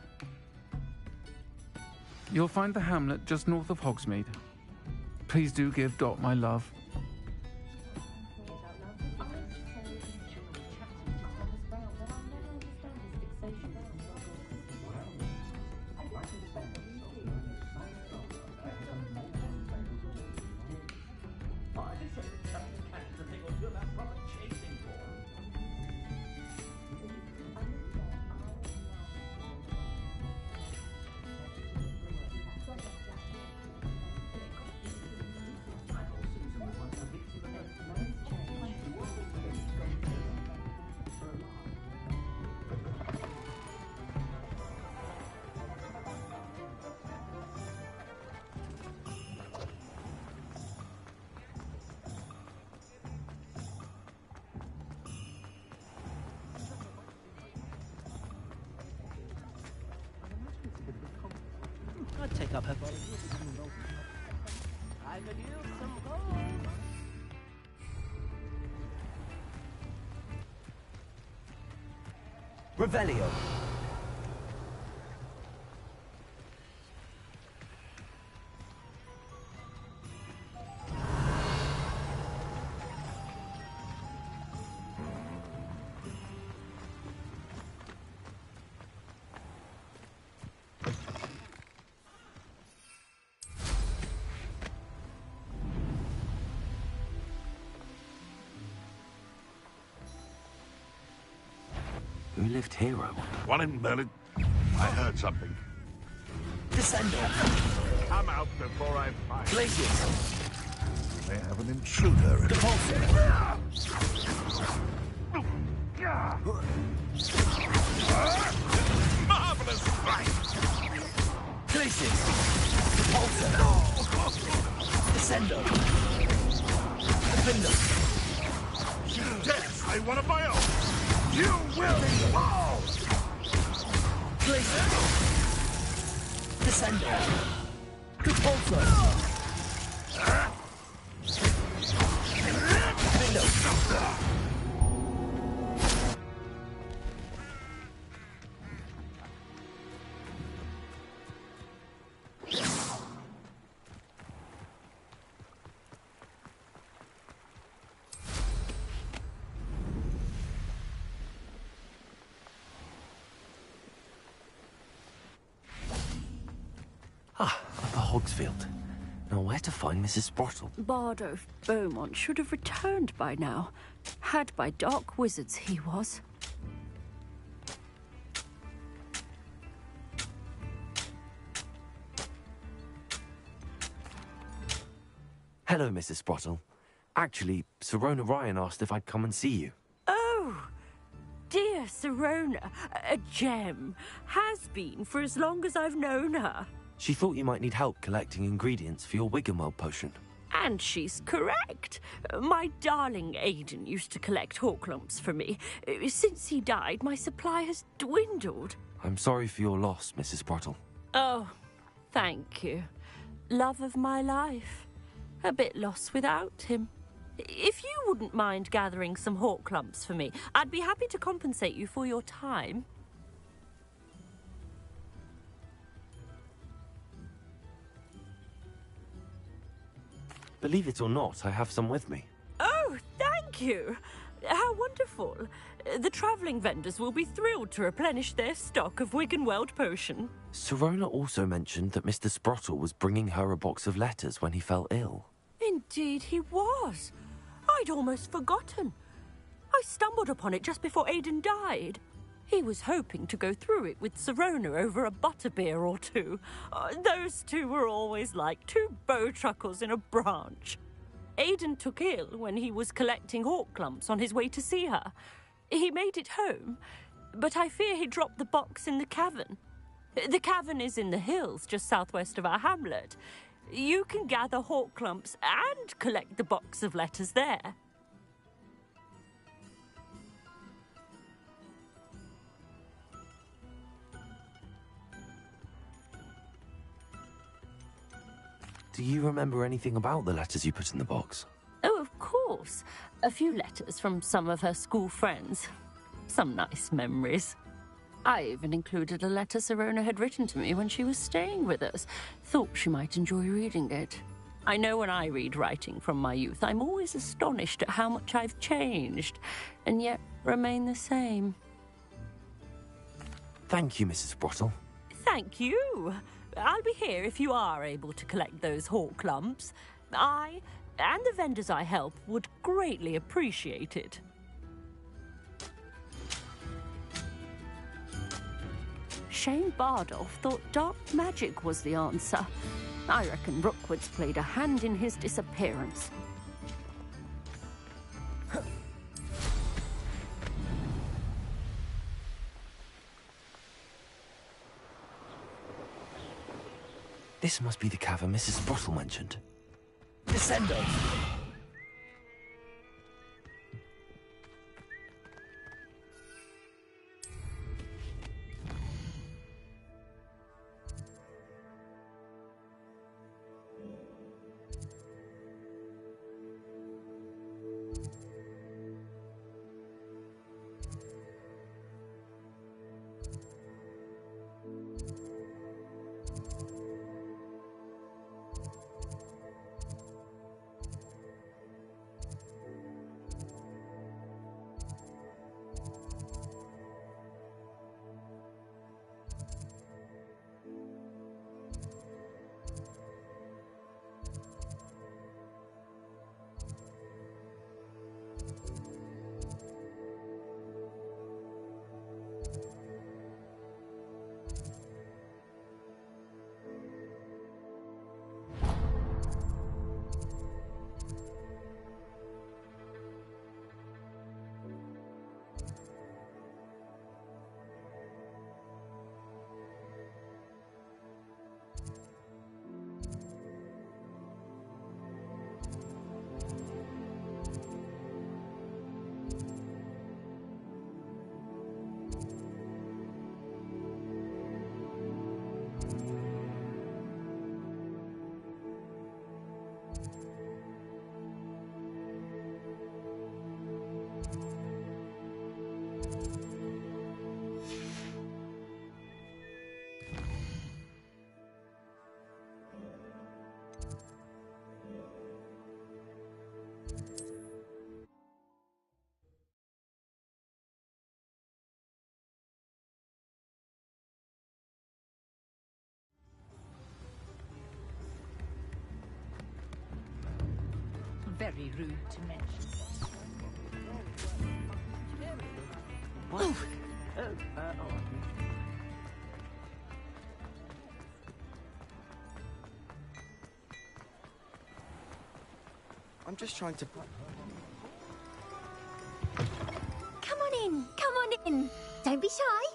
You'll find the hamlet just north of Hogsmeade. Please do give Dot my love. I'd take up her volunteer. I could use some gold. Revelio. Who lived here, I wonder? One in Merlin. I heard something. Descendo. Come out before I fight. Glacius. We may have an intruder in Marvelous fight! Glacius. Repulsor. Descendo. Defender. Yes, I one of my own! You will fall! Glacius. Descendo. Repulsor. Defender. Upper Hogsfield. Now where to find Mrs. Sprottle? Bardo Beaumont should have returned by now. Had by dark wizards he was. Hello, Mrs. Sprottle. Actually, Sirona Ryan asked if I'd come and see you. Oh, dear Sirona, a gem. Has been for as long as I've known her. She thought you might need help collecting ingredients for your Wiggenweld potion. And she's correct. My darling Aiden used to collect hawk lumps for me. Since he died, my supply has dwindled. I'm sorry for your loss, Mrs. Sprottle. Oh, thank you. Love of my life. A bit lost without him. If you wouldn't mind gathering some hawk lumps for me, I'd be happy to compensate you for your time. Believe it or not, I have some with me. Oh, thank you. How wonderful. The travelling vendors will be thrilled to replenish their stock of Wiggenweld potion. Sirona also mentioned that Mr. Sprottle was bringing her a box of letters when he fell ill. Indeed he was. I'd almost forgotten. I stumbled upon it just before Aidan died. He was hoping to go through it with Sirona over a butterbeer or two. Those two were always like two bowtruckles in a branch. Aidan took ill when he was collecting hawk clumps on his way to see her. He made it home, but I fear he dropped the box in the cavern. The cavern is in the hills just southwest of our hamlet. You can gather hawk clumps and collect the box of letters there. Do you remember anything about the letters you put in the box? Oh, of course. A few letters from some of her school friends. Some nice memories. I even included a letter Sirona had written to me when she was staying with us. Thought she might enjoy reading it. I know when I read writing from my youth, I'm always astonished at how much I've changed, and yet remain the same. Thank you, Mrs. Sprottle. Thank you. I'll be here if you are able to collect those hawk clumps. I, and the vendors I help, would greatly appreciate it. Shane Bardolph thought dark magic was the answer. I reckon Rookwood's played a hand in his disappearance. This must be the cavern Mrs. Sprottle mentioned. Descendo! Very rude to mention. What? I'm just trying to... Come on in, come on in. Don't be shy.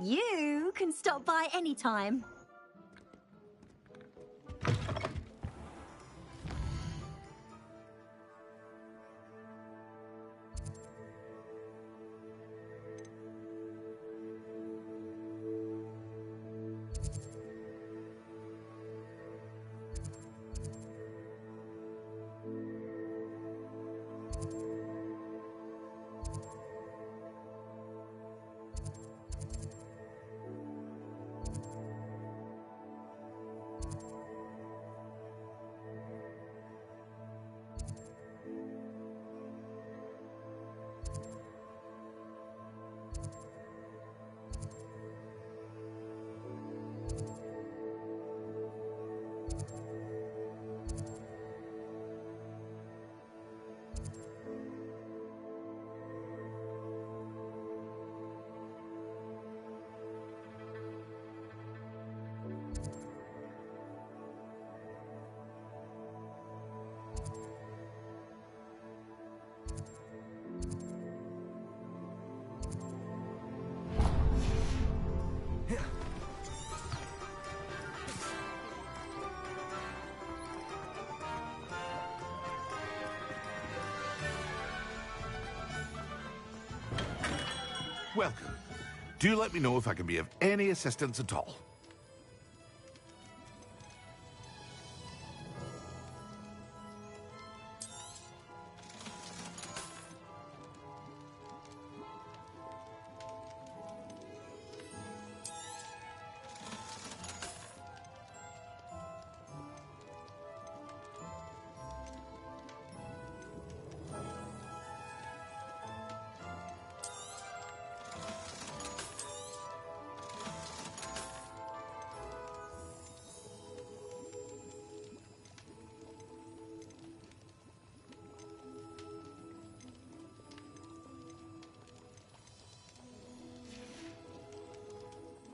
You can stop by anytime. Welcome. Do let me know if I can be of any assistance at all.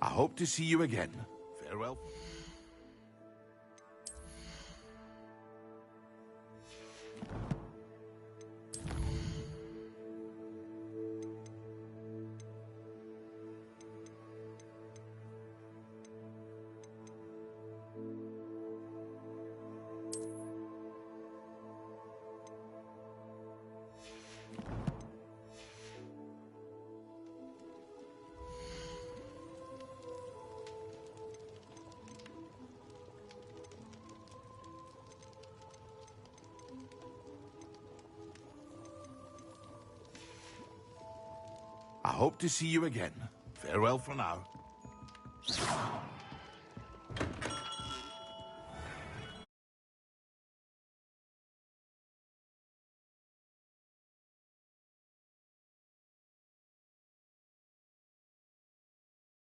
I hope to see you again. Farewell. I hope to see you again. Farewell for now.